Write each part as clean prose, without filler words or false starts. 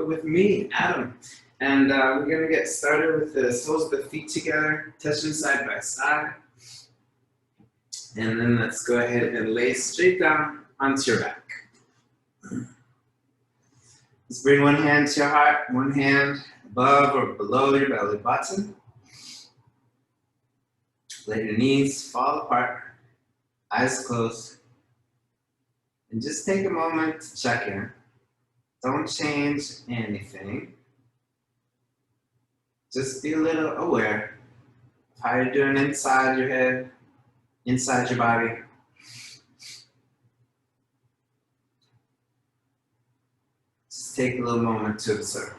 with me, Adam. And we're going to get started with the soles of the feet together, touching side by side. And then let's go ahead and lay straight down onto your back. Let's bring one hand to your heart, one hand above or below your belly button. Let your knees fall apart, eyes closed. And just take a moment to check in. Don't change anything. Just be a little aware of how you're doing inside your head, inside your body. Just take a little moment to observe.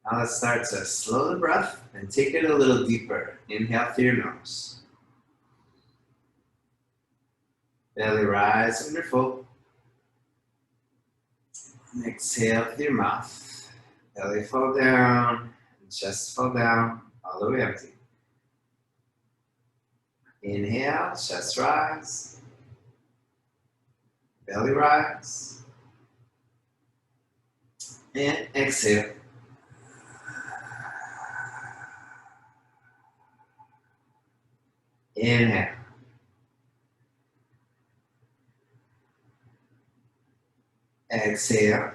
Now let's start to slow the breath and take it a little deeper. Inhale through your nose. Belly rise when you're full. And exhale through your mouth. Belly fall down, chest fall down, all the way empty. Inhale, chest rise. Belly rise. And exhale. Inhale. Exhale.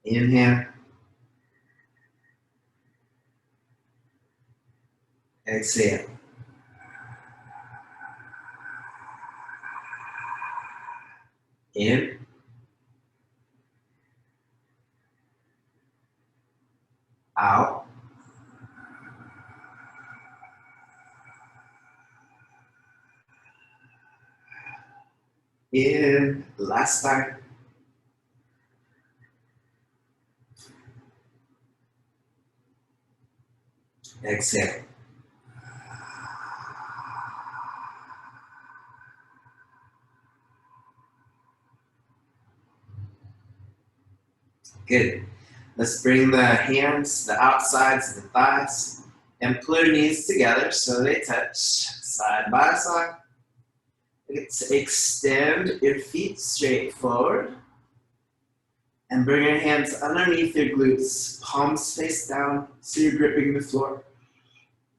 Inhale. Exhale. In. Out. In. Last time. Exhale. Good. Let's bring the hands, the outsides of the thighs, and pull your knees together so they touch side by side. Let's extend your feet straight forward and bring your hands underneath your glutes, palms face down so you're gripping the floor.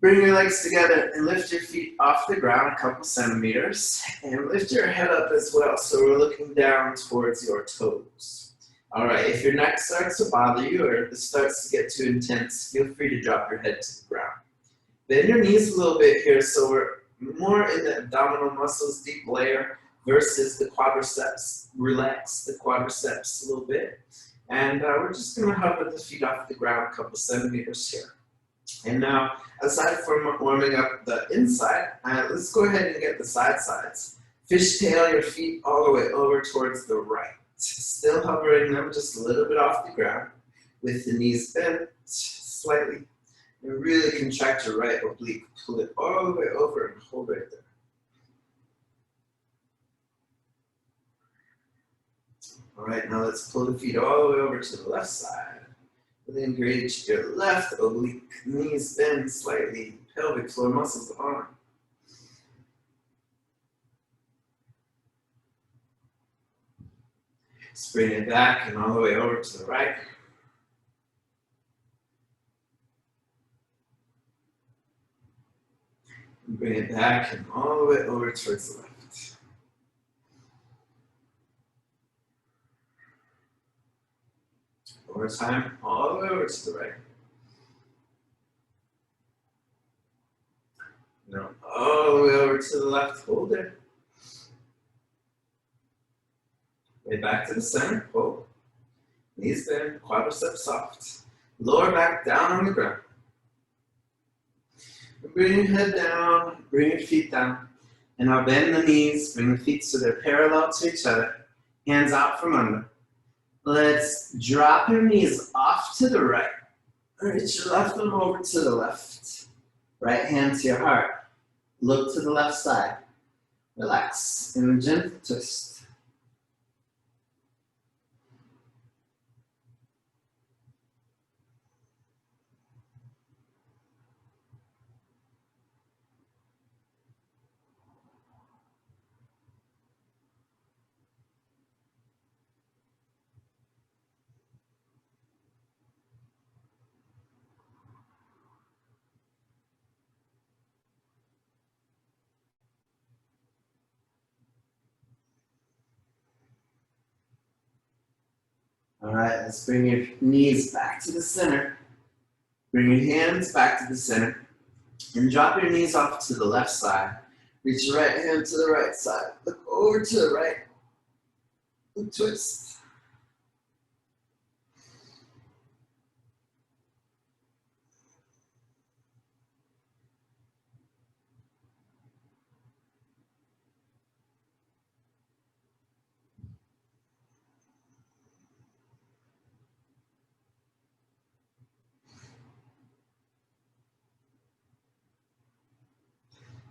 Bring your legs together and lift your feet off the ground a couple centimeters and lift your head up as well so we're looking down towards your toes. All right, if your neck starts to bother you or this starts to get too intense, feel free to drop your head to the ground. Bend your knees a little bit here so we're more in the abdominal muscles, deep layer, versus the quadriceps. Relax the quadriceps a little bit. And we're just going to hover the feet off the ground a couple centimeters here. And now, aside from warming up the inside, let's go ahead and get the sides. Fishtail your feet all the way over towards the right. Still hovering them just a little bit off the ground with the knees bent slightly. And really contract your right oblique. Pull it all the way over and hold right there. All right, now let's pull the feet all the way over to the left side. Really engage your left oblique. Knees bend slightly. Pelvic floor muscles on. Just bring it back and all the way over to the right. And bring it back and all the way over towards the left. One more time, all the way over to the right. Now all the way over to the left, hold it. Way back to the center, hold. Knees bend, quadriceps soft. Lower back down on the ground. Bring your head down, bring your feet down. And now bend the knees, bring the feet so they're parallel to each other. Hands out from under. Let's drop your knees off to the right. Reach your left arm over to the left. Right hand to your heart. Look to the left side. Relax in a gentle twist. All right, let's bring your knees back to the center. Bring your hands back to the center. And drop your knees off to the left side. Reach your right hand to the right side. Look over to the right. Look, twist.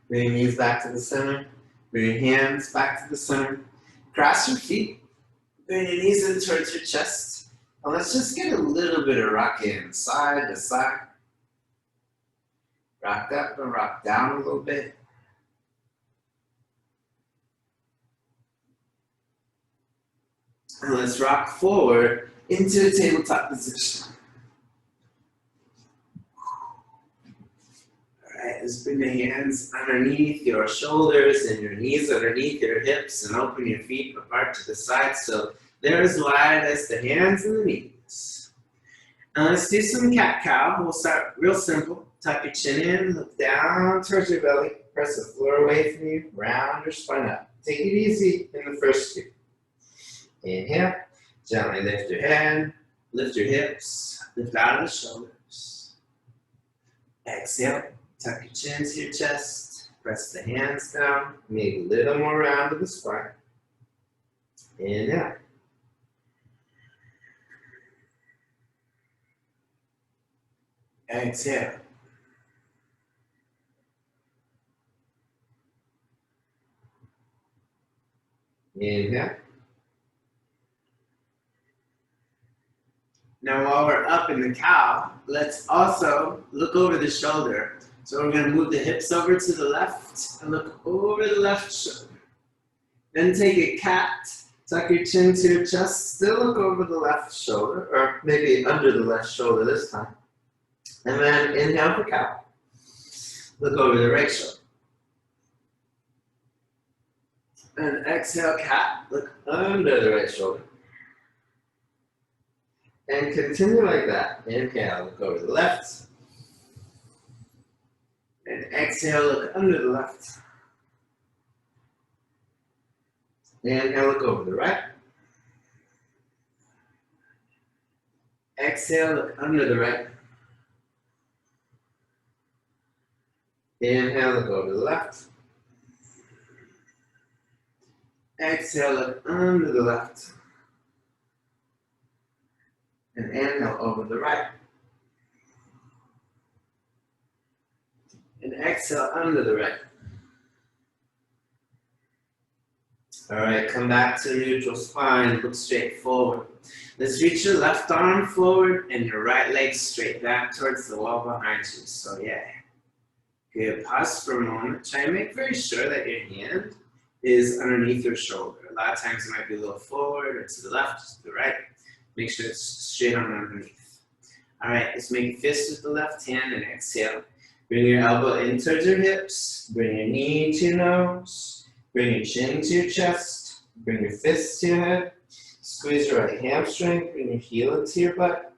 Bring your knees back to the center. Bring your hands back to the center. Cross your feet. Bring your knees in towards your chest. And let's just get a little bit of rocking side to side. Rock up and rock down a little bit. And let's rock forward into a tabletop position. Is bring the hands underneath your shoulders and your knees underneath your hips and open your feet apart to the side so they're as wide as the hands and the knees. Now let's do some cat-cow. We'll start real simple. Tuck your chin in, look down towards your belly, press the floor away from you, round your spine up. Take it easy in the first two. Inhale, gently lift your head, lift your hips, lift out of the shoulders. Exhale. Tuck your chin to your chest, press the hands down, maybe a little more round to the spine. Inhale. Exhale. Inhale. Now while we're up in the cow, let's also look over the shoulder. So we're going to move the hips over to the left and look over the left shoulder. Then take a cat, tuck your chin to your chest, still look over the left shoulder, or maybe under the left shoulder this time. And then inhale for cow. Look over the right shoulder. And exhale cat, look under the right shoulder. And continue like that. Inhale, look over the left. And exhale, look under the left. Inhale, look over the right. Exhale, look under the right. Inhale, look over the left. Exhale, look under the left. And inhale over the right. And exhale under the right. All right, come back to neutral spine, look straight forward. Let's reach your left arm forward and your right leg straight back towards the wall behind you. So yeah, good, pause for a moment. Try and make very sure that your hand is underneath your shoulder. A lot of times it might be a little forward or to the left, or to the right. Make sure it's straight on underneath. All right, let's make a fist with the left hand and exhale. Bring your elbow in towards your hips. Bring your knee to your nose. Bring your chin to your chest. Bring your fists to your head. Squeeze your right hamstring. Bring your heel into your butt.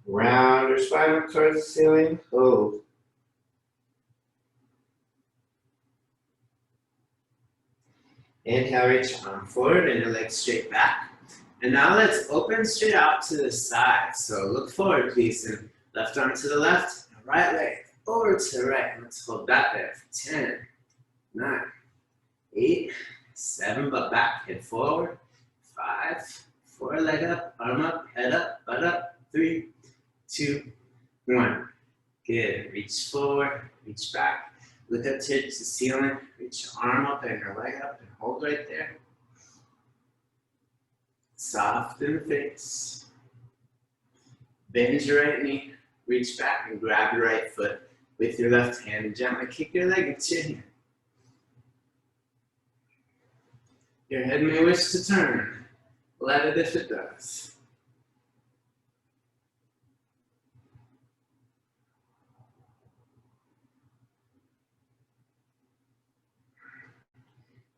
Round your spine up towards the ceiling. Hold. Inhale, reach your arm forward and your legs straight back. And now let's open straight out to the side. So look forward, please, and left arm to the left, right leg over to the right. Let's hold that there for 10, 9, 8, 7, butt back, head forward, 5, 4, leg up, arm up, head up, butt up, 3, 2, 1. Good. Reach forward, reach back, look up to the ceiling, reach your arm up and your leg up and hold right there. Soften the face. Bend your right knee, reach back and grab your right foot with your left hand and gently kick your leg into your hand. Your head may wish to turn. Let it if it does.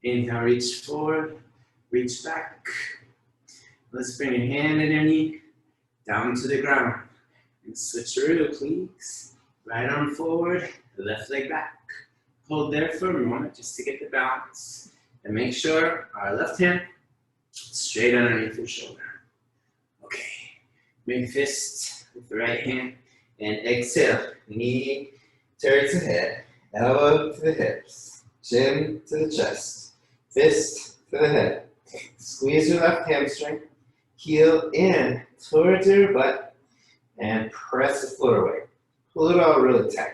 Inhale, reach forward, reach back. Let's bring your hand and your knee down to the ground. And switcheroo, please. Right arm forward, left leg back. Hold there for a moment just to get the balance. And make sure our left hand straight underneath your shoulder. Okay. Bring fist with the right hand and exhale. Knee turns the head, elbow to the hips, chin to the chest, fist to the head. Squeeze your left hamstring, heel in towards your butt, and press the floor away. Pull it all really tight.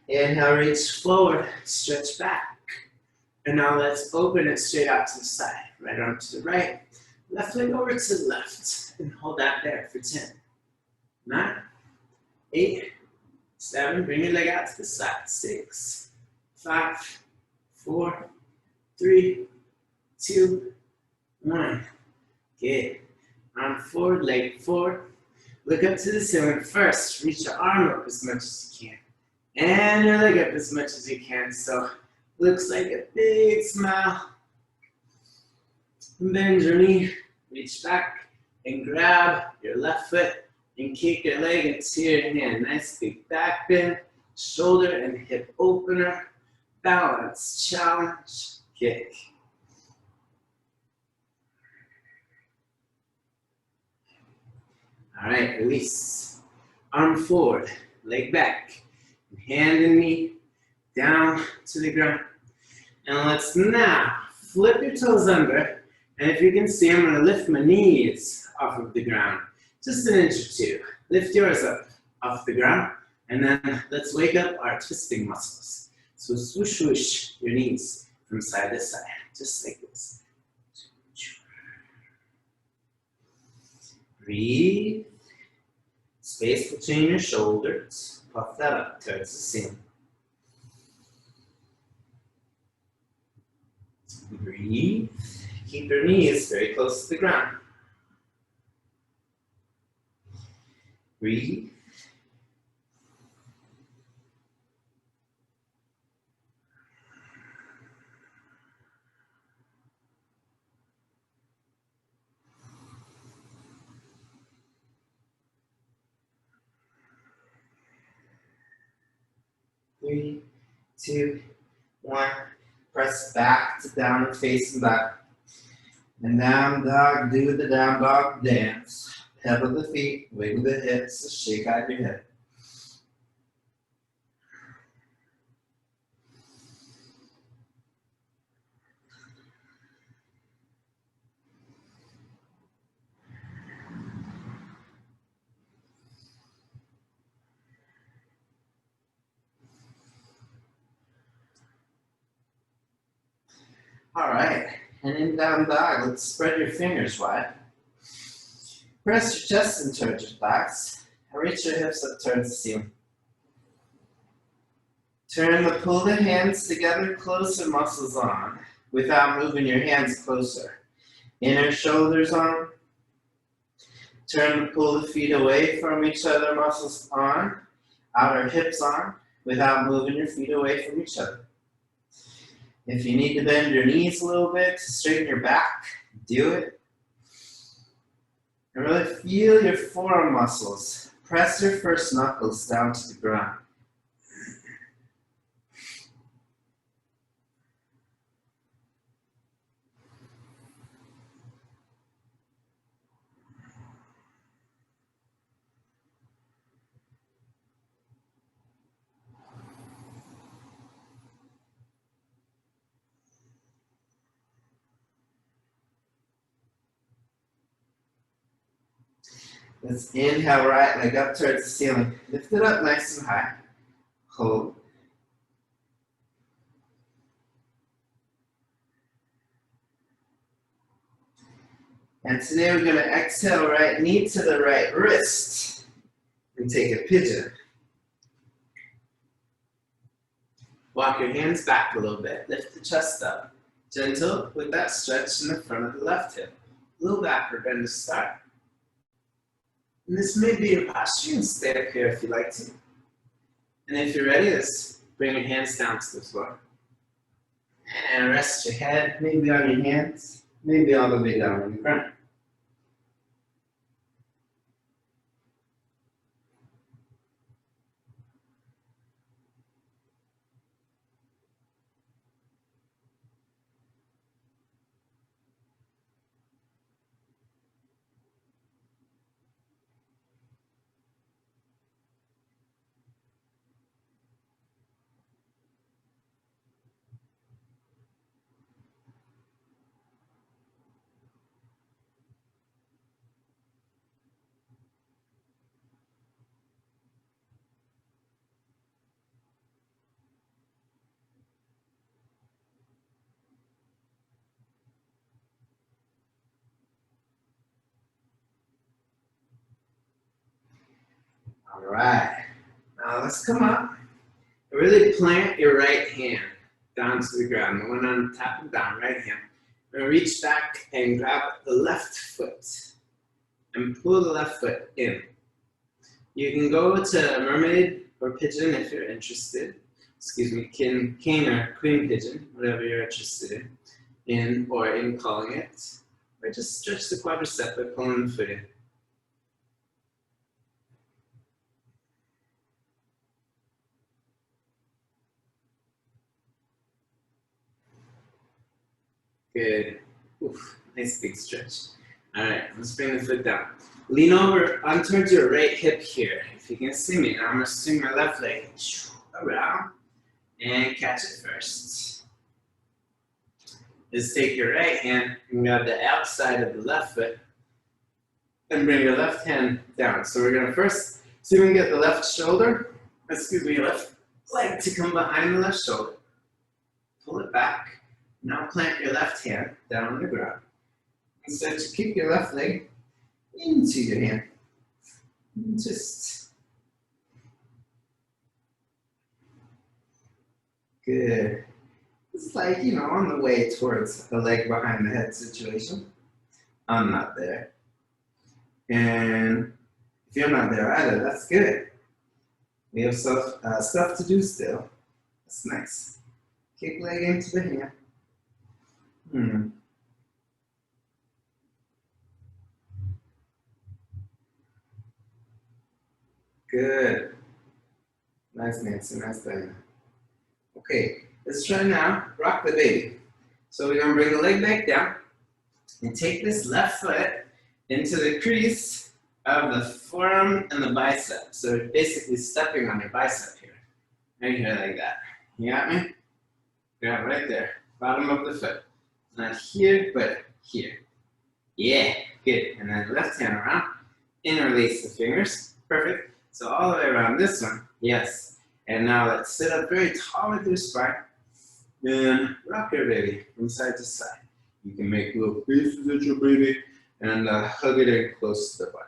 Inhale, reach forward, stretch back. And now let's open it straight out to the side. Right arm to the right, left leg over to the left. And hold that there for 10, 9, 8, 7. Bring your leg out to the side. 6, 5, 4, 3, 2, 1. Good. Arm forward, leg forward. Look up to the ceiling first. Reach your arm up as much as you can. And your leg up as much as you can. So, looks like a big smile. Bend your knee, reach back, and grab your left foot and kick your leg into your hand. Nice big back bend, shoulder and hip opener, balance, challenge, kick. All right, release. Arm forward, leg back, hand and knee down to the ground. And let's now flip your toes under. And if you can see, I'm gonna lift my knees off of the ground. Just an inch or two. Lift yours up off the ground. And then let's wake up our twisting muscles. So swoosh, swoosh your knees from side to side, just like this. Breathe. Space between your shoulders. Puff that up towards the ceiling. Breathe. Keep your knees very close to the ground. Breathe. Three, 2, 1. Press back to downward facing dog. And down dog, do the down dog dance. Pedal the feet, wiggle the hips, shake out your head. All right, and in down dog, let's spread your fingers wide. Press your chest in towards your thighs, and reach your hips up towards the ceiling. Pull the hands together, closer muscles on, without moving your hands closer. Inner shoulders on. Pull the feet away from each other, muscles on. Outer hips on, without moving your feet away from each other. If you need to bend your knees a little bit to straighten your back, do it. And really feel your forearm muscles. Press your first knuckles down to the ground. Let's inhale, right leg up towards the ceiling. Lift it up nice and high. Hold. And today we're going to exhale right knee to the right wrist and take a pigeon. Walk your hands back a little bit. Lift the chest up. Gentle with that stretch in the front of the left hip. A little backward bend to start. And this may be your posture. You can stay up here if you like to. And if you're ready, let's bring your hands down to the floor. And rest your head, maybe on your hands, maybe all the way down on the ground. All right, now let's come up. Really plant your right hand down to the ground. The one on top and down, right hand. We're gonna reach back and grab the left foot and pull the left foot in. You can go to mermaid or pigeon if you're interested. Excuse me, king or queen pigeon, whatever you're interested in or in calling it. Or just stretch the quadricep by pulling the foot in. Good. Oof, nice big stretch. All right, let's bring the foot down. Lean over on towards your right hip here. If you can see me, now I'm gonna swing my left leg around and catch it first. Just take your right hand and grab the outside of the left foot and bring your left hand down. So we're gonna first see if we can get the left shoulder, left leg to come behind the left shoulder. Pull it back. Now plant your left hand down on the ground. And start to kick your left leg into your hand. And just good. It's like, you know, on the way towards a leg behind the head situation. I'm not there. And if you're not there either, that's good. We have stuff to do still. That's nice. Kick leg into the hand. Good. Nice, Nancy. Nice, Diana. Okay, let's try now. Rock the baby. So we're going to bring the leg back down and take this left foot into the crease of the forearm and the bicep. So basically stepping on your bicep here. Right here like that. You got me? Grab right there. Bottom of the foot. Not here, but here. Yeah, good. And then left hand around. Interlace the fingers. Perfect. So all the way around this one. Yes. And now let's sit up very tall with your spine. Then rock your baby from side to side. You can make little faces at your baby and hug it in close to the body.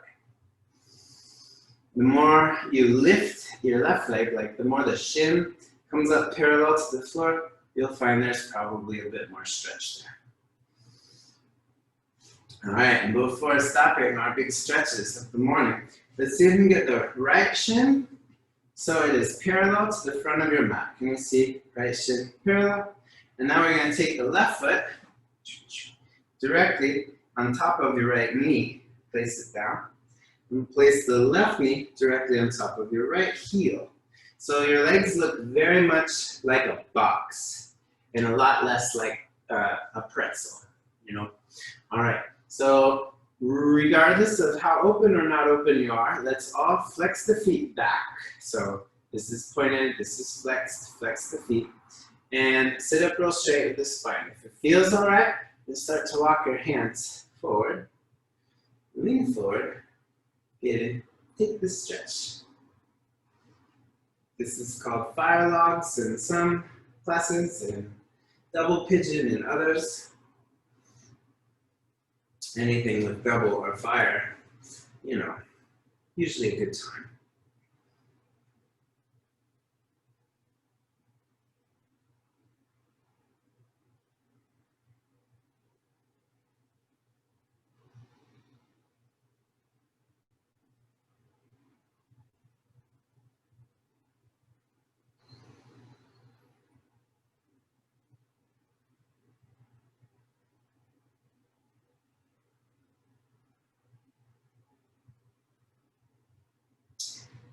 The more you lift your left leg, like the more the shin comes up parallel to the floor, you'll find there's probably a bit more stretch there. All right, and before stopping our big stretches of the morning, let's see if we can get the right shin so it is parallel to the front of your mat. Can you see right shin parallel? And now we're going to take the left foot directly on top of your right knee. place it down. And place the left knee directly on top of your right heel. So your legs look very much like a box and a lot less like a pretzel, you know? All right, so regardless of how open or not open you are, let's all flex the feet back. So this is pointed, this is flexed, flex the feet. And sit up real straight with the spine. If it feels all right, then start to walk your hands forward. Lean forward. Get in. Take this stretch. This is called fire logs in some classes and double pigeon in others. Anything with double or fire, you know, usually a good time.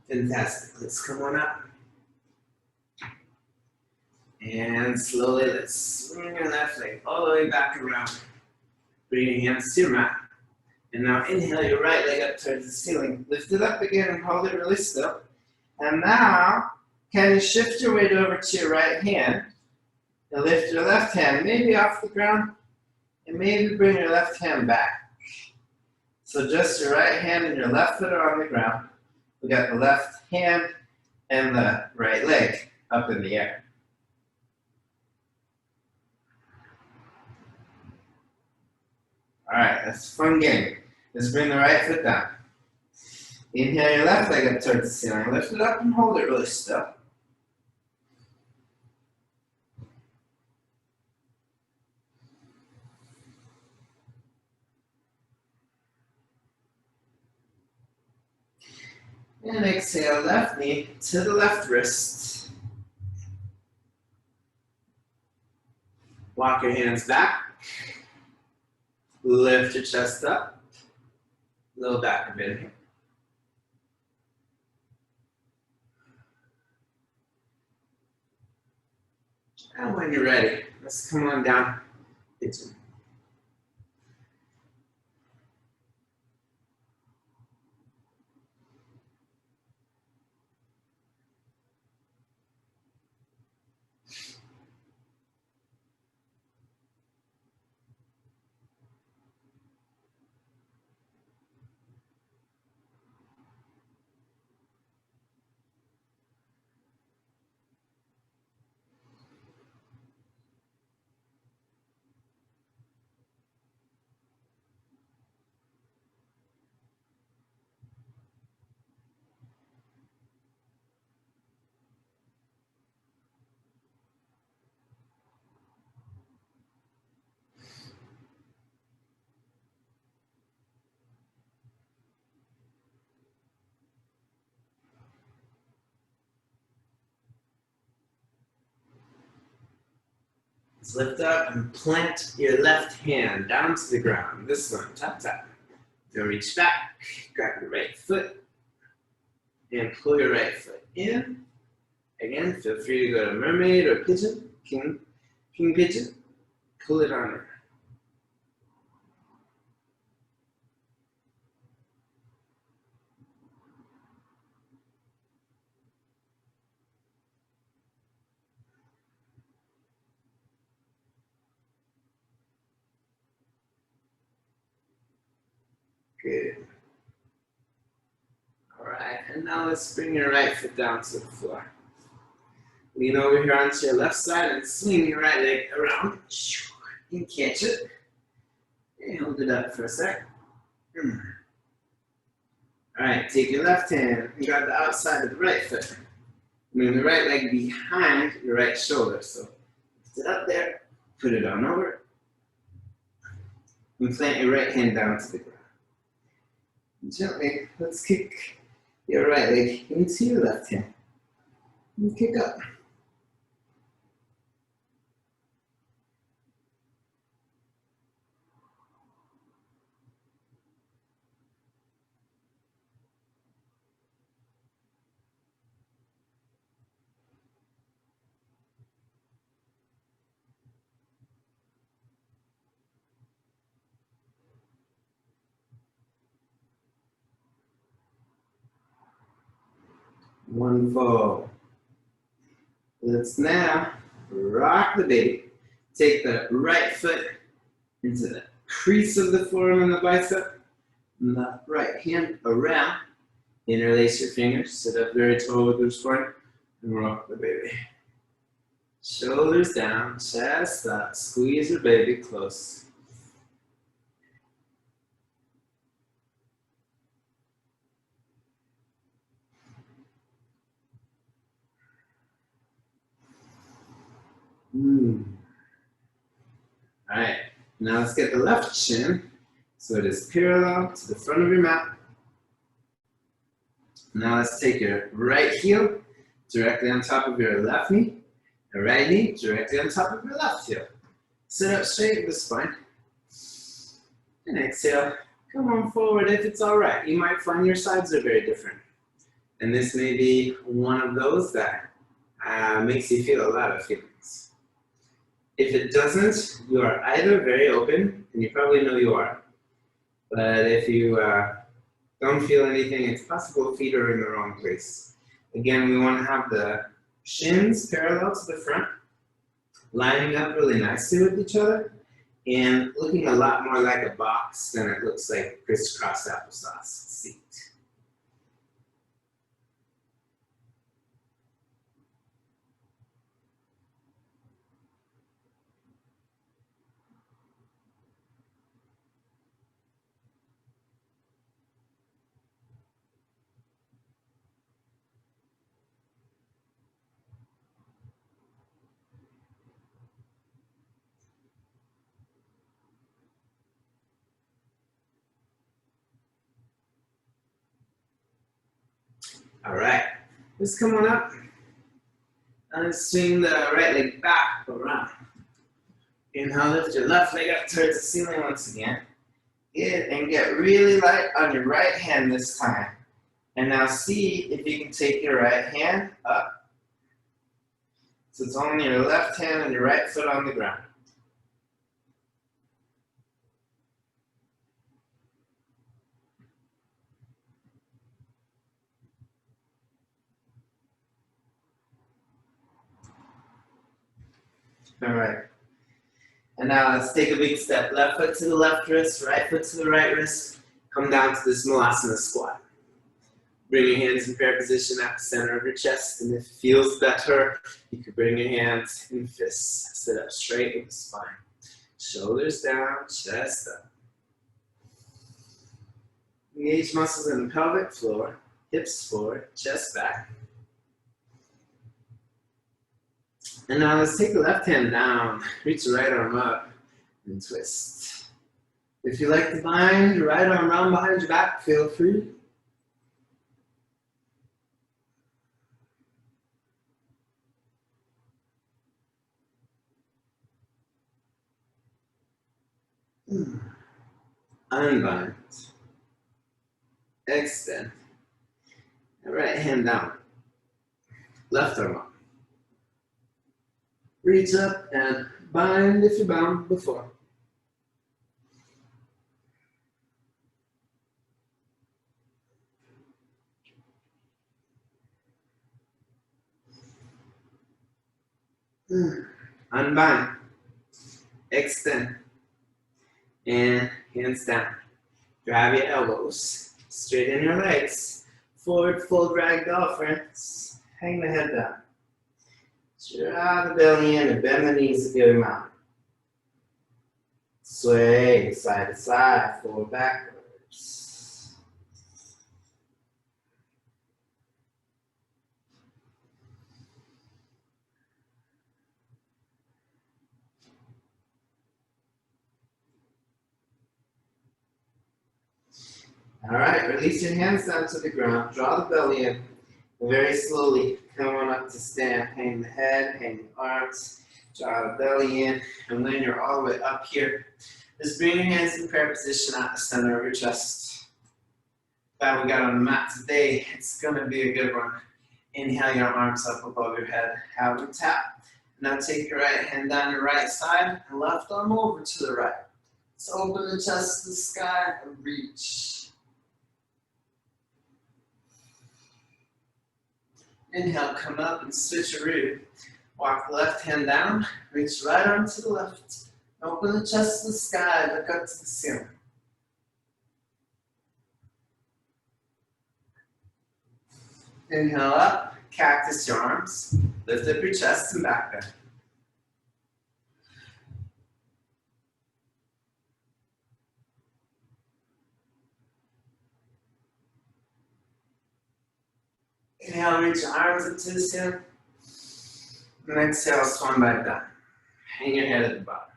Fantastic. Let's come on up. And slowly let's swing your left leg all the way back around. Bring your hands to your mat. And now inhale your right leg up towards the ceiling. Lift it up again and hold it really still. And now, can you shift your weight over to your right hand and lift your left hand maybe off the ground and maybe bring your left hand back. So just your right hand and your left foot are on the ground. We got the left hand and the right leg up in the air. All right, that's a fun game. Let's bring the right foot down. Inhale your left leg up towards the ceiling. Lift it up and hold it really still. And exhale, left knee to the left wrist. Walk your hands back. Lift your chest up. Little back a bit here. And when you're ready, let's come on down. Pigeon. Let's lift up and plant your left hand down to the ground. This one, tap, tap. Then reach back, grab your right foot, and pull your right foot in. Again, feel free to go to mermaid or pigeon, king pigeon. Pull it on in. Good. All right, and now let's bring your right foot down to the floor. Lean over here onto your left side and swing your right leg around. And catch it. And hold it up for a sec. All right, take your left hand and grab the outside of the right foot. Bring the right leg behind your right shoulder. So lift it up there, put it on over. And plant your right hand down to the ground. Gently, let's kick your right leg into your left hand. And kick up. Wonderful. Let's now rock the baby. Take the right foot into the crease of the forearm and the bicep. And the right hand around. Interlace your fingers. Sit up very tall with your spine. And rock the baby. Shoulders down, chest up. Squeeze your baby close. All right, now let's get the left shin so it is parallel to the front of your mat. Now let's take your right heel directly on top of your left knee, and right knee directly on top of your left heel. Sit up straight with the spine. And exhale. Come on forward if it's all right. You might find your sides are very different. And this may be one of those that makes you feel a lot of feelings. If it doesn't, you are either very open, and you probably know you are. But if you don't feel anything, it's possible feet are in the wrong place. Again, we want to have the shins parallel to the front, lining up really nicely with each other, and looking a lot more like a box than it looks like crisscross applesauce seat. All right, let's come on up and swing the right leg back around. Inhale, lift your left leg up towards the ceiling once again. Get really light on your right hand this time. And now see if you can take your right hand up. So it's only your left hand and your right foot on the ground. All right. And now let's take a big step. Left foot to the left wrist, right foot to the right wrist. Come down to this Melasma Squat. Bring your hands in prayer position at the center of your chest. And if it feels better, you can bring your hands in fists. Sit up straight with the spine. Shoulders down, chest up. Engage muscles in the pelvic floor. Hips forward, chest back. And now let's take the left hand down, reach the right arm up, and twist. If you like to bind your right arm around behind your back, feel free. Unbind. Extend. And right hand down. Left arm up. Reach up and bind if you bound before. Unbind. Extend. And hands down. Grab your elbows. Straighten your legs. Forward fold ragdoll, friends. Hang the head down. Draw the belly in and bend the knees a good amount. Sway side to side, forward, backwards. All right, release your hands down to the ground. Draw the belly in. And very slowly come on up to stand. Hang the head, hang the arms. Draw the belly in. And when you're all the way up here, just bring your hands in prayer position at the center of your chest. That we got on the mat today. It's going to be a good one. Inhale your arms up above your head. Have a tap. Now take your right hand down your right side and left arm over to the right. So open the chest to the sky and reach. Inhale, come up and switcheroo. Walk the left hand down, reach right arm to the left. Open the chest to the sky, look up to the ceiling. Inhale up, cactus your arms. Lift up your chest and back bend. Inhale, reach your arms up to the ceiling. And exhale, swan back down. Hang your head at the bottom.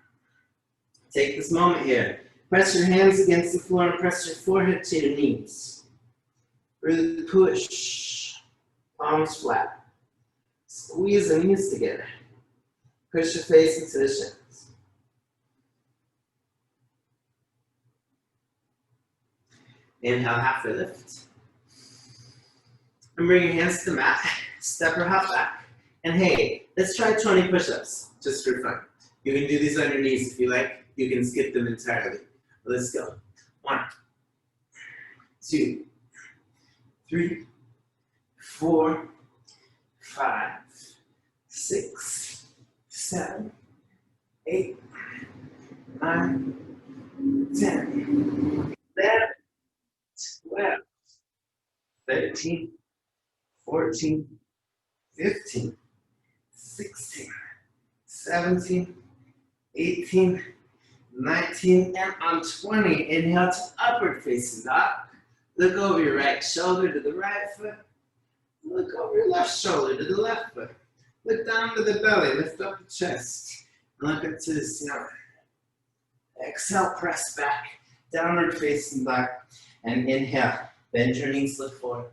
Take this moment here. Press your hands against the floor and press your forehead to your knees. Really push. Palms flat. Squeeze the knees together. Push your face into the shins. Inhale, halfway lift. And bring your hands to the mat. Step or hop back. And hey, let's try 20 push-ups, just for fun. You can do these on your knees if you like. You can skip them entirely. Let's go. 1, 2, 3, 4, 5, 6, 7, 8, 9, 10, 11, 12, 13, 14, 15, 16, 17, 18, 19, and on 20, inhale to upward facing dog. Look over your right shoulder to the right foot. Look over your left shoulder to the left foot. Look down to the belly, lift up the chest. And look up to the ceiling. Exhale, press back, downward facing dog. And inhale, bend your knees, look forward.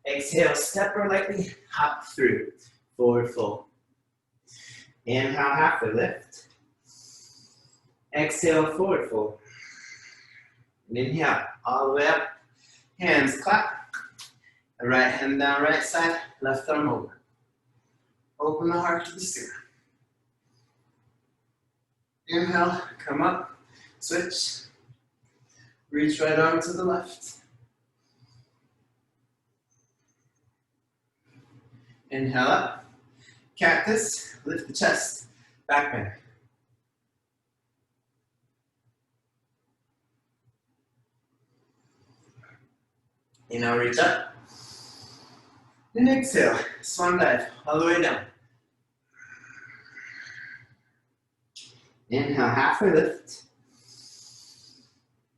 Exhale, step or lightly hop through, forward fold. Inhale, halfway lift. Exhale, forward fold. And inhale, all the way up. Hands clap. Right hand down, right side, left arm over. Open the heart to the ceiling. Inhale, come up, switch. Reach right arm to the left. Inhale up, cactus, lift the chest, back bend. Inhale, reach up. And exhale, swan dive, all the way down. Inhale, halfway lift.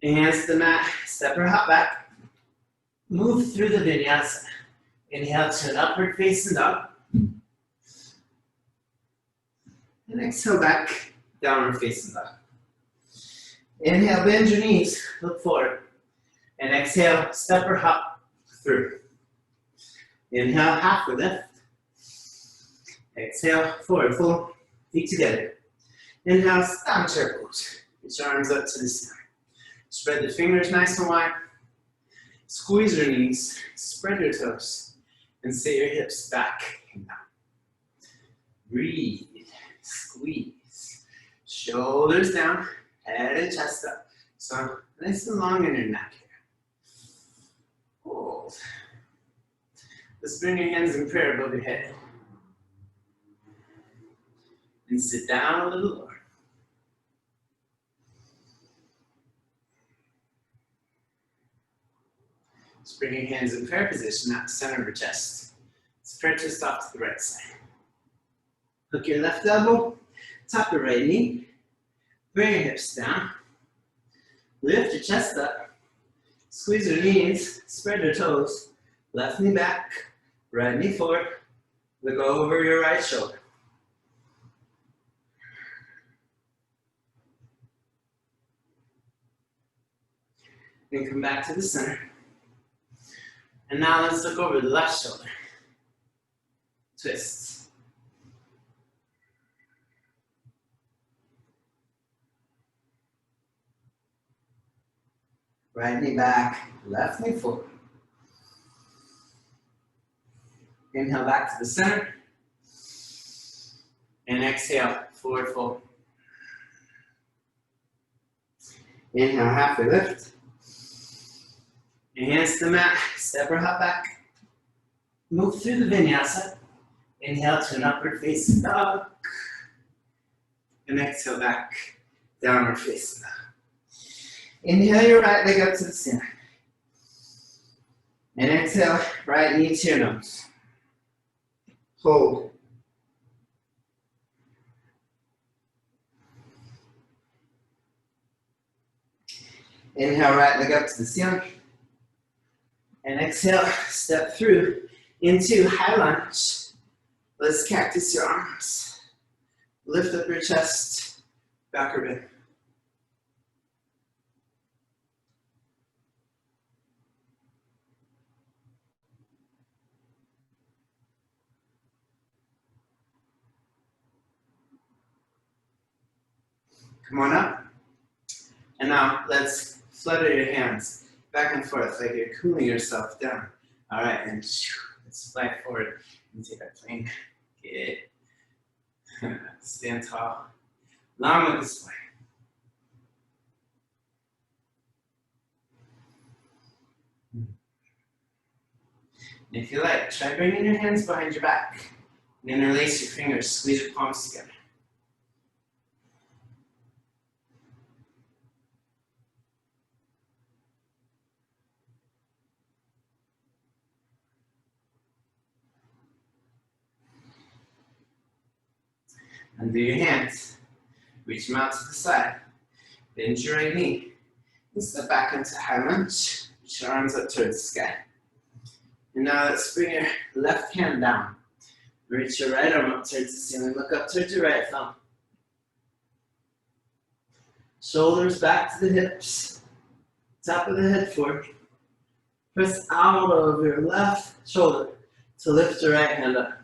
Hands to the mat, step or hop back. Move through the vinyasa. Inhale to an upward facing dog. And exhale back, downward facing dog. Inhale, bend your knees, look forward. And exhale, step or hop through. Inhale, halfway lift. Exhale, forward fold, feet together. Inhale, down chair pose. Reach your arms up to the ceiling. Spread the fingers nice and wide. Squeeze your knees, spread your toes, and sit your hips back and down. Breathe, squeeze. Shoulders down, head and chest up. So nice and long in your neck here. Hold. Let's bring your hands in prayer above your head. And sit down a little lower. Just bring your hands in prayer position at the center of your chest. Spread twist off to the right side. Hook your left elbow, tap your right knee. Bring your hips down. Lift your chest up. Squeeze your knees, spread your toes. Left knee back, right knee forward. Look over your right shoulder. Then come back to the center. And now let's look over the left shoulder. Twists. Right knee back, left knee forward. Inhale back to the center. And exhale, forward fold. Inhale, halfway lift. Hands to the mat, step or hop back. Move through the vinyasa. Inhale to an upward facing dog. And exhale back, downward facing dog. Inhale your right leg up to the ceiling. And exhale, right knee to your nose. Hold. Inhale, right leg up to the ceiling. And exhale, step through into high lunge. Let's cactus your arms. Lift up your chest, backward bend. Come on up. And now let's flutter your hands back and forth like you're cooling yourself down. All right, and let's fly forward and take a plank. Good. Stand tall. Long with the spine. And if you like, try bringing your hands behind your back. And interlace your fingers, squeeze your palms together. Undo your hands. Reach them out to the side. Bend your right knee. And step back into high lunge. Reach your arms up towards the sky. And now let's bring your left hand down. Reach your right arm up towards the ceiling. Look up towards your right thumb. Shoulders back to the hips. Top of the head forward. Press out of your left shoulder to lift your right hand up.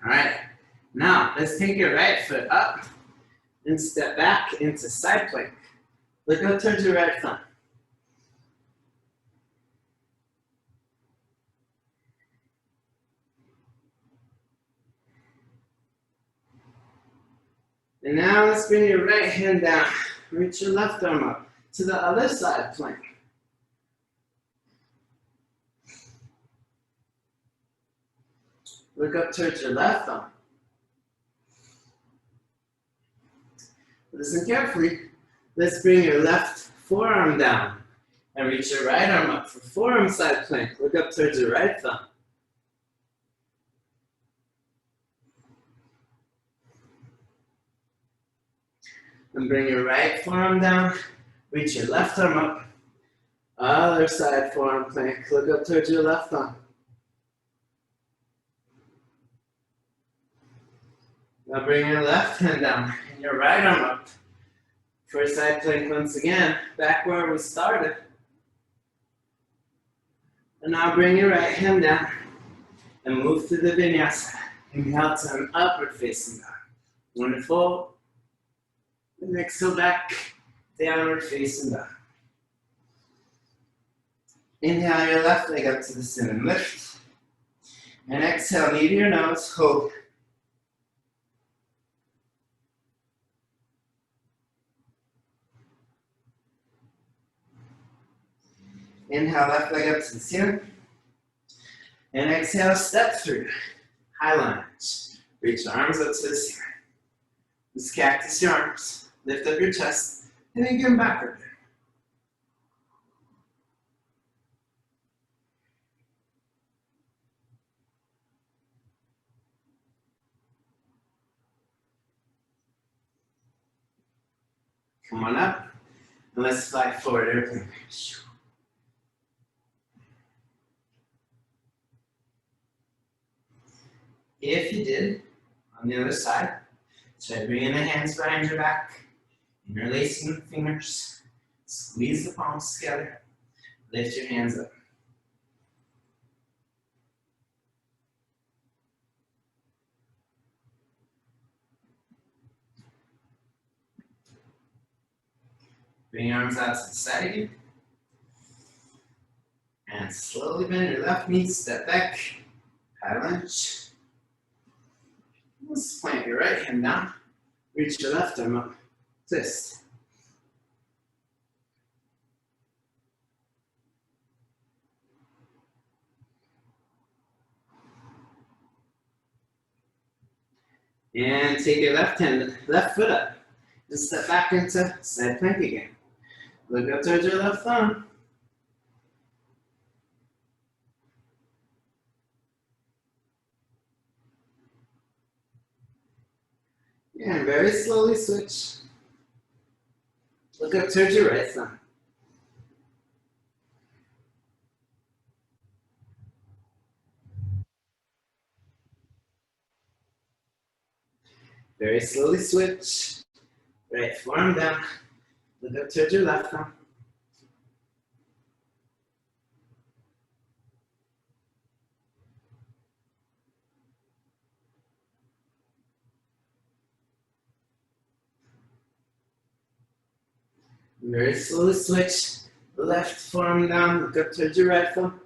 All right, now let's take your right foot up and step back into side plank. Look up towards your right thumb. And now let's bring your right hand down. Reach your left arm up to the other side plank. Look up towards your left thumb. Listen carefully. Let's bring your left forearm down and reach your right arm up for forearm side plank. Look up towards your right thumb. And bring your right forearm down. Reach your left arm up. Other side forearm plank. Look up towards your left thumb. Now bring your left hand down and your right arm up. For side plank once again, back where we started. And now bring your right hand down and move to the vinyasa. Inhale to an upward facing dog. Wonderful. And exhale back, downward facing dog. Inhale your left leg up to the ceiling, lift. And exhale, knee to your nose, hold. Inhale, left leg up to the ceiling. And exhale, step through. High lunge. Reach your arms up to the ceiling. Just cactus your arms. Lift up your chest. And then come backward. Come on up. And let's fly forward, airplane. If you did, on the other side, try bringing the hands behind your back, interlacing the fingers, squeeze the palms together, lift your hands up. Bring your arms out to the side again. And slowly bend your left knee, step back, high lunge. Let's plant your right hand down. Reach your left arm up twist. And take your left foot up. And step back into side plank again. Look up towards your left thumb. And very slowly switch. Look up towards your right thumb. Very slowly switch. Right forearm down. Look up towards your left thumb. Very slowly switch. Left forearm down. Look up towards your right thumb.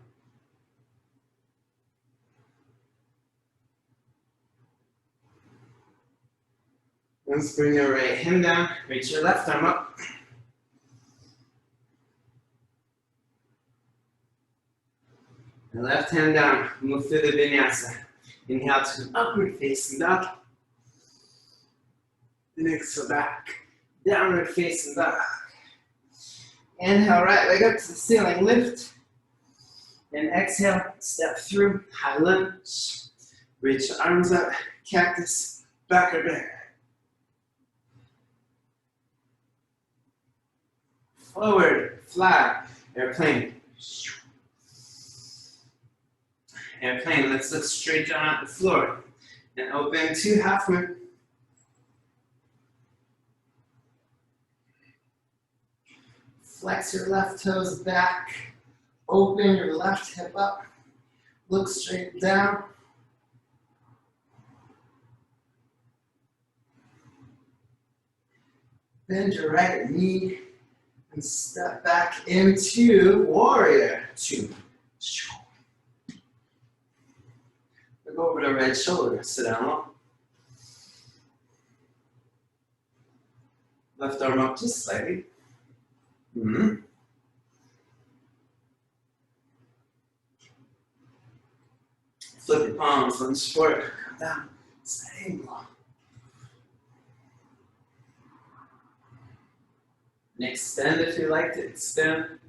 Let's bring your right hand down. Reach your left arm up. And left hand down. Move through the vinyasa. Inhale to an upward facing dog. Then exhale back. Downward facing dog. Inhale, right leg up to the ceiling, lift. And exhale, step through, high lunge. Reach your arms up, cactus, back or bear. Forward, fly, airplane. Airplane, let's look straight down at the floor. And open to half moon. Flex your left toes back. Open your left hip up. Look straight down. Bend your right knee and step back into warrior two. Look over the right shoulder. Sit down low. Left arm up just slightly. Flip your palms, lunge forward, come down, same long. And extend if you like to extend.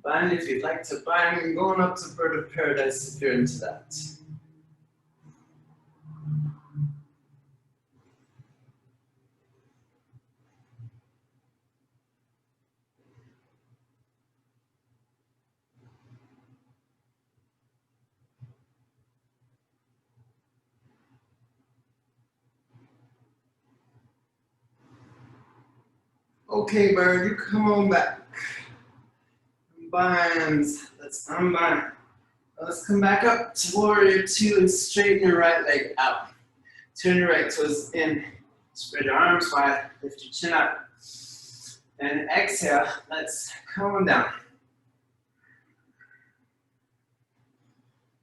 Bind if you'd like to bind. And going up to bird of paradise if you're into that. Okay, bird, you come on back. Binds. Let's unbind. Let's come back up to warrior two and straighten your right leg out. Turn your right toes in. Spread your arms wide. Lift your chin up. And exhale. Let's come on down.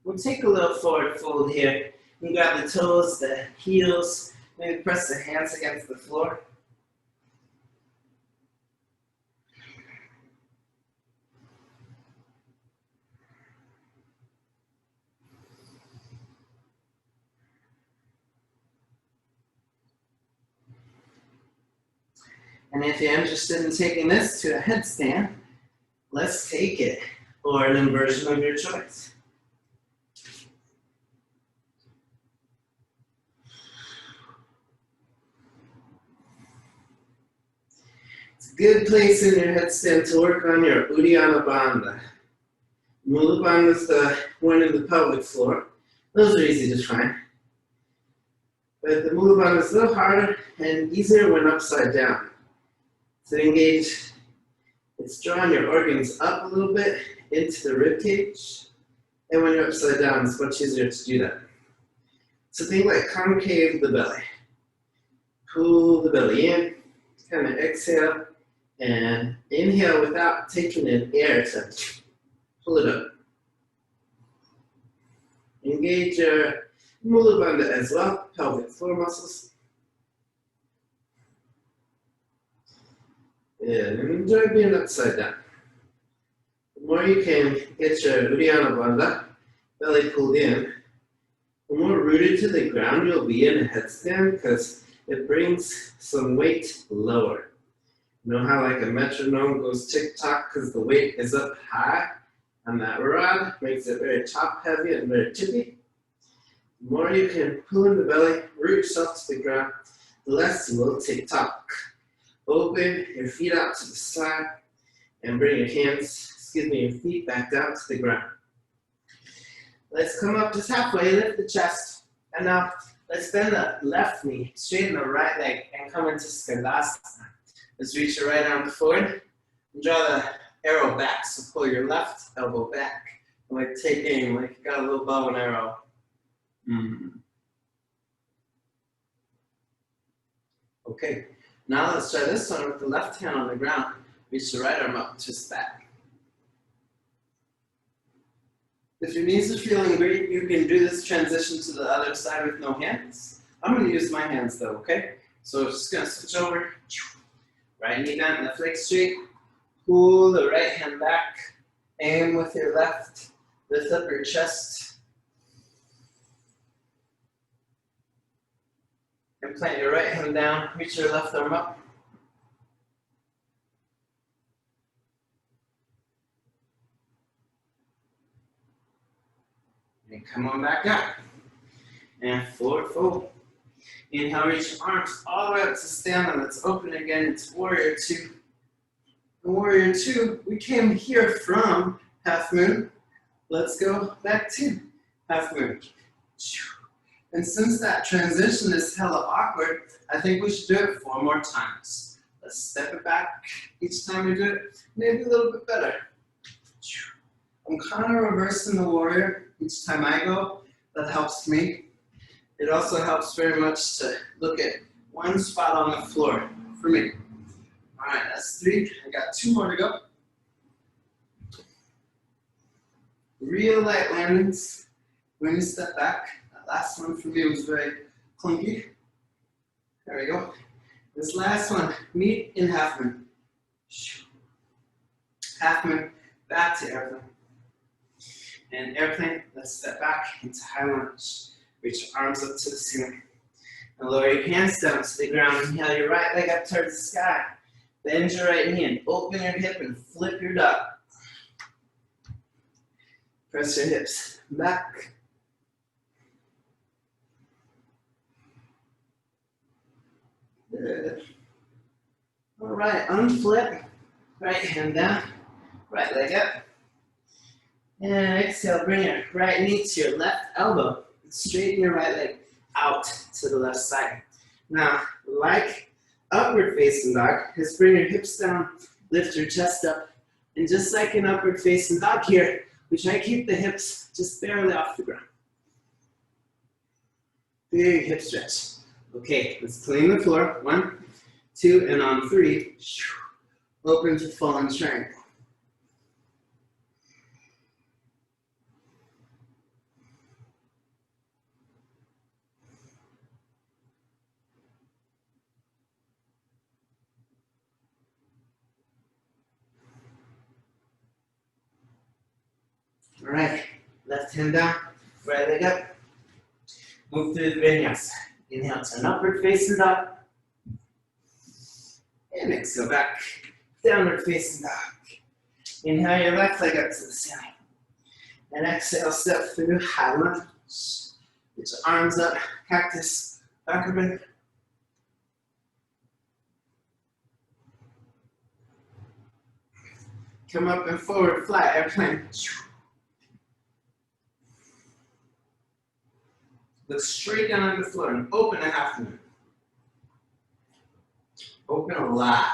We'll take a little forward fold here. You grab the toes, the heels. Maybe press the hands against the floor. And if you're interested in taking this to a headstand, let's take it, or an inversion of your choice. It's a good place in your headstand to work on your Uddiyana Bandha. Mula Bandha is the one in the pelvic floor. Those are easy to find. But the Mula Bandha is a little harder and easier when upside down. So engage, it's drawing your organs up a little bit into the rib cage. And when you're upside down, it's much easier to do that. So think like concave the belly. Pull the belly in, kind of exhale, and inhale without taking in air to pull it up. Engage your Mula Bandha as well, pelvic floor muscles. And enjoy being upside down. The more you can get your Uddiyana Bandha, belly pulled in, the more rooted to the ground you'll be in a headstand because it brings some weight lower. You know how like a metronome goes tick-tock because the weight is up high on that rod, makes it very top heavy and very tippy. The more you can pull in the belly, root yourself to the ground, the less you will tick-tock. Open your feet out to the side and bring your your feet back down to the ground. Let's come up just halfway, lift the chest, and now let's bend the left knee, straighten the right leg, and come into Skandasana. Let's reach your right arm forward, and draw the arrow back, so pull your left elbow back, and like take aim, like you got a little bow and arrow. Okay, now let's try this one with the left hand on the ground, reach the right arm up, twist back. If your knees are feeling great, you can do this transition to the other side with no hands. I'm going to use my hands though, okay? So just going to switch over. Right knee bent, left leg straight. Pull the right hand back. Aim with your left. Lift up your chest. And plant your right hand down. Reach your left arm up. And come on back up. And forward fold. Inhale, reach your arms all the way up to stand. Let's open again. It's Warrior Two. In Warrior Two, we came here from half moon. Let's go back to half moon. And since that transition is hella awkward, I think we should do it 4 more times. Let's step it back. Each time we do it, maybe a little bit better. I'm kind of reversing the warrior each time I go. That helps me. It also helps very much to look at one spot on the floor for me. All right, that's 3. I got 2 more to go. Real light landings when you step back. That last one for me was very clunky. There we go. This last one, meet in half moon. Half moon, back to airplane. And airplane, let's step back into high lunge. Reach your arms up to the ceiling. And lower your hands down to the ground. Inhale your right leg up towards the sky. Bend your right knee and open your hip and flip your dog. Press your hips back. Good. All right, unflip. Right hand down. Right leg up. And exhale, bring your right knee to your left elbow. Straighten your right leg out to the left side. Now, like upward facing dog, just bring your hips down, lift your chest up, and just like an upward facing dog here, we try to keep the hips just barely off the ground. Big hip stretch. Okay, let's clean the floor. 1, 2, and on 3, open to fallen triangle. All right, left hand down, right leg up. Move through the vinyasa. Inhale to an upward facing dog. And exhale back, downward facing dog. Inhale your left leg up to the ceiling. And exhale, step through high lunge. Get your arms up, cactus, backward. Come up and forward, flat airplane. Look straight down on the floor and open a half moon. Open a lot.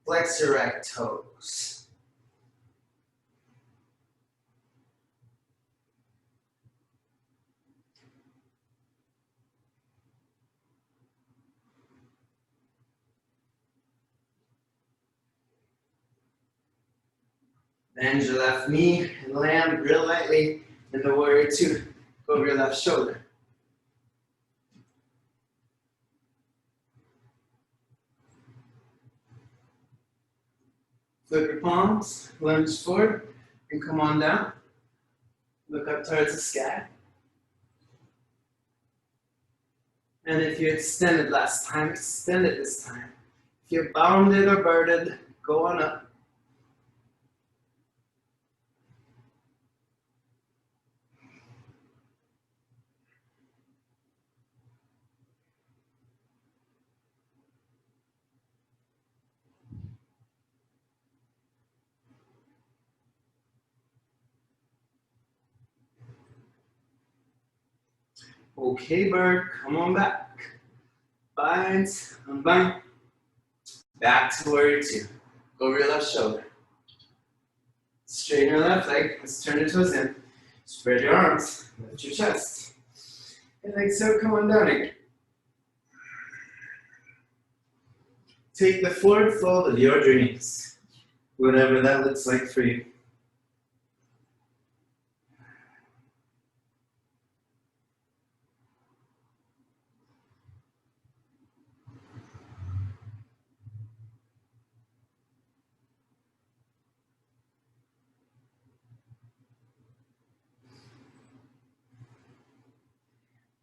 Flex your right toes. Bend your left knee and land real lightly in the Warrior Two over your left shoulder. Flip your palms, lunge forward, and come on down. Look up towards the sky. And if you extended last time, extend it this time. If you're bounded or birded, go on up. Okay, bird, come on back. Bind, unbind. Back to warrior two. Go over your left shoulder. Straighten your left leg. Let's turn your toes in. Spread your arms. Lift your chest. And like so, come on down again. Take the forward fold of your dreams, whatever that looks like for you.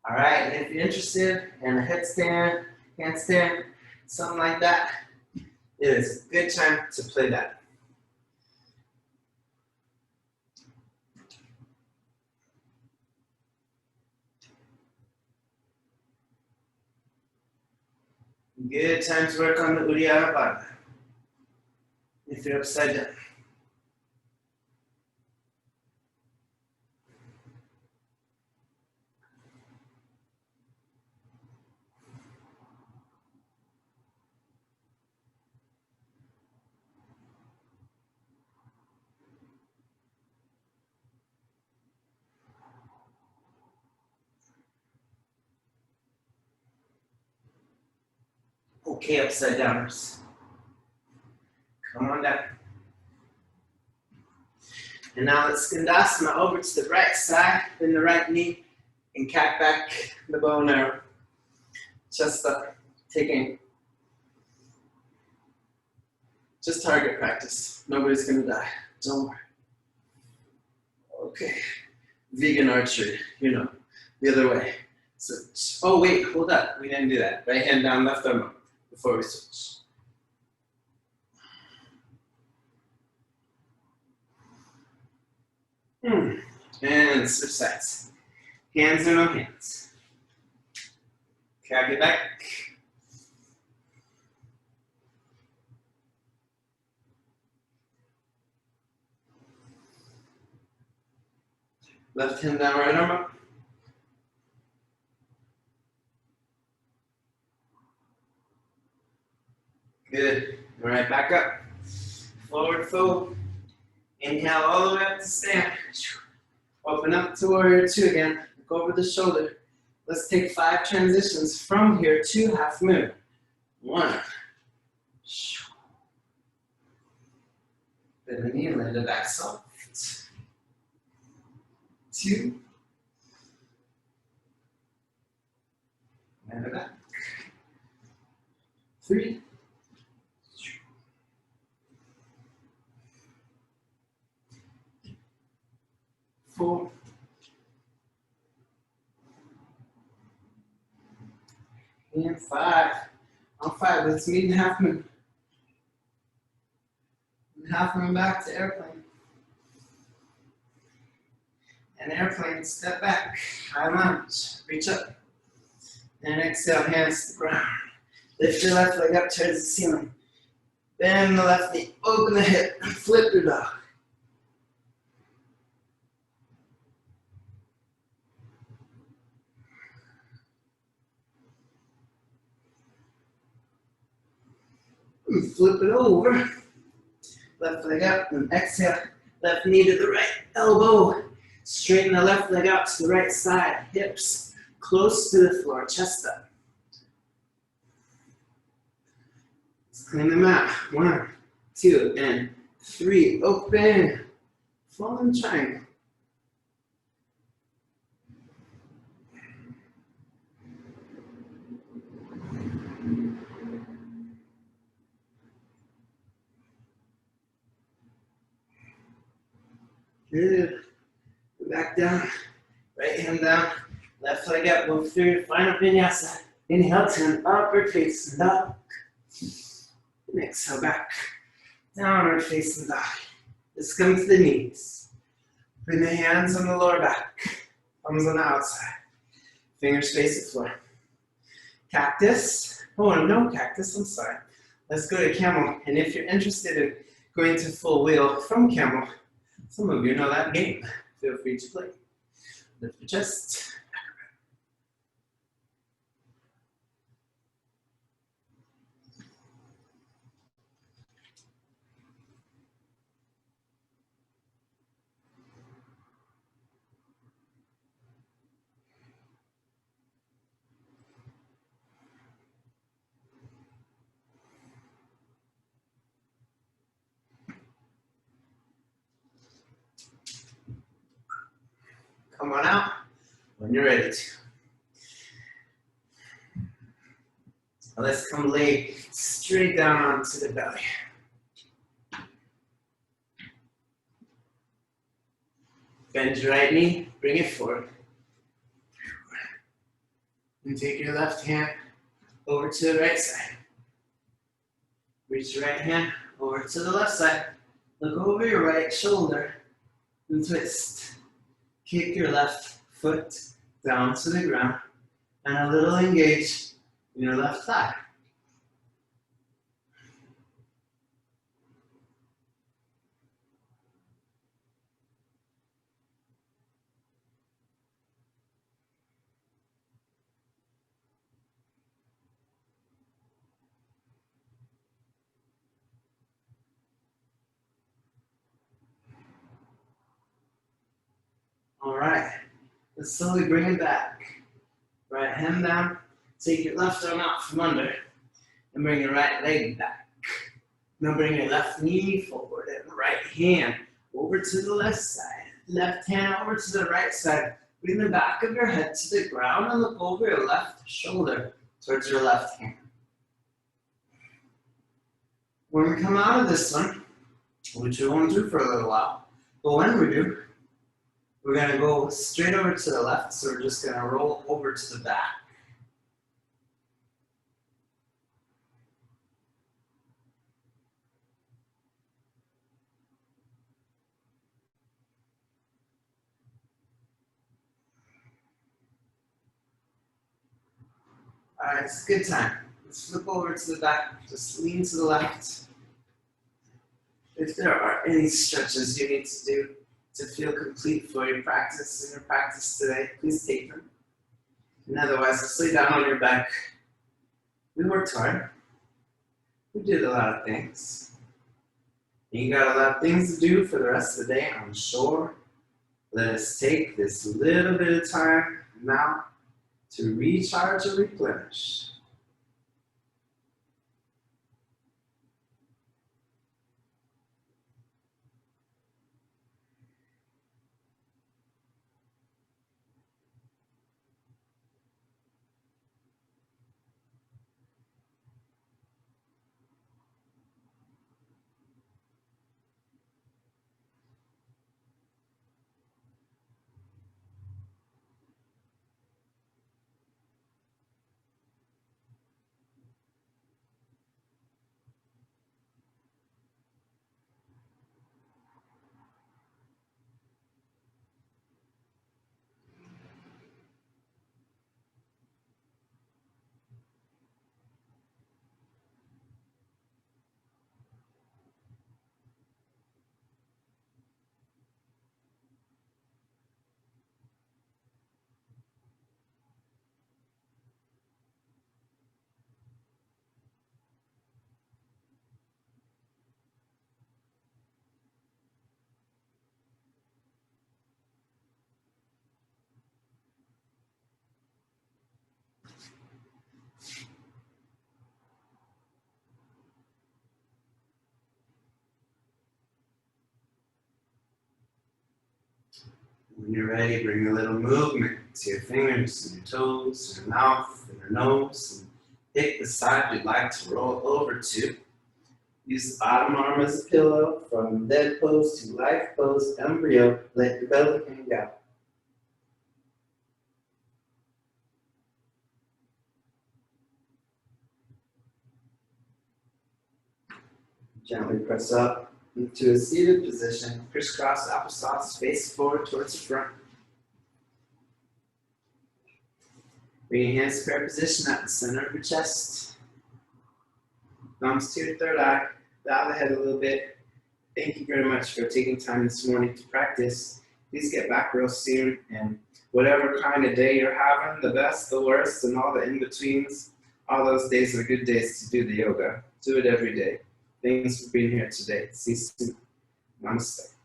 All right, and if you're interested in a headstand, handstand, something like that, it is a good time to play that. Good time to work on the Uddiyana Bandha if you're upside down. Okay, upside downers. Come on down. And now let's Skandasana over to the right side, bend the right knee, and cat back the bow and arrow. Chest up, take aim. Just target practice. Nobody's gonna die. Don't worry. Okay. Vegan archery, you know, the other way. Switch. Oh wait, hold up. We didn't do that. Right hand down, left arm up before we switch. And switch sides. Hands or no hands. Carry it back. Left hand down, right arm up. Good. All right, back up. Forward fold. Inhale all the way up to stand. Open up to warrior two again. Look over the shoulder. Let's take 5 transitions from here to half moon. 1. Bend the knee and land it back soft. 2. Land it back. 3. 4. And 5. On 5, let's meet in half moon. And half moon back to airplane. And airplane, step back, high lunge, reach up. And exhale, hands to the ground. Lift your left leg up towards the ceiling. Bend the left knee, open the hip, flip your dog. Flip it over. Left leg up and exhale. Left knee to the right elbow. Straighten the left leg out to the right side. Hips close to the floor. Chest up. Let's clean them out. 1, 2, and 3. Open. Fallen triangle. Good. Back down. Right hand down. Left leg up. Move through your final vinyasa. Inhale, turn upward facing dog. And exhale back. Downward facing dog. Let's come to the knees. Bring the hands on the lower back. Thumbs on the outside. Fingers face the floor. Cactus. Oh, no cactus, I'm sorry. Let's go to camel. And if you're interested in going to full wheel from camel, some of you know that game. Feel free to play. Lift your chest. Come on out when you're ready to. Now let's come lay straight down onto the belly. Bend your right knee, bring it forward. And take your left hand over to the right side. Reach your right hand over to the left side. Look over your right shoulder and twist. Kick your left foot down to the ground and a little engage in your left thigh. All right, let's slowly bring it back. Right hand down, take your left arm out from under, and bring your right leg back. Now bring your left knee forward and right hand over to the left side. Left hand over to the right side. Bring the back of your head to the ground and look over your left shoulder towards your left hand. When we come out of this one, which we won't do for a little while, but when we do, we're going to go straight over to the left, so we're just going to roll over to the back. All right, it's a good time. Let's flip over to the back, just lean to the left. If there are any stretches you need to do to feel complete for your practice and your practice today, please take them. And otherwise, just lay down on your back. We worked hard. We did a lot of things. You got a lot of things to do for the rest of the day, I'm sure. Let us take this little bit of time now to recharge and replenish. When you're ready, bring a little movement to your fingers and your toes, your mouth and your nose, and pick the side you'd like to roll over to. Use the bottom arm as a pillow from dead pose to life pose, embryo. Let your belly hang out. Gently press up into a seated position. Crisscross applesauce, face forward towards the front. Bring your hands to prayer position at the center of your chest. Thumbs to your third eye. Bow the head a little bit. Thank you very much for taking time this morning to practice. Please get back real soon, and whatever kind of day you're having, the best, the worst, and all the in-betweens, all those days are good days to do the yoga. Do it every day. Thanks for being here today. See you soon. Namaste.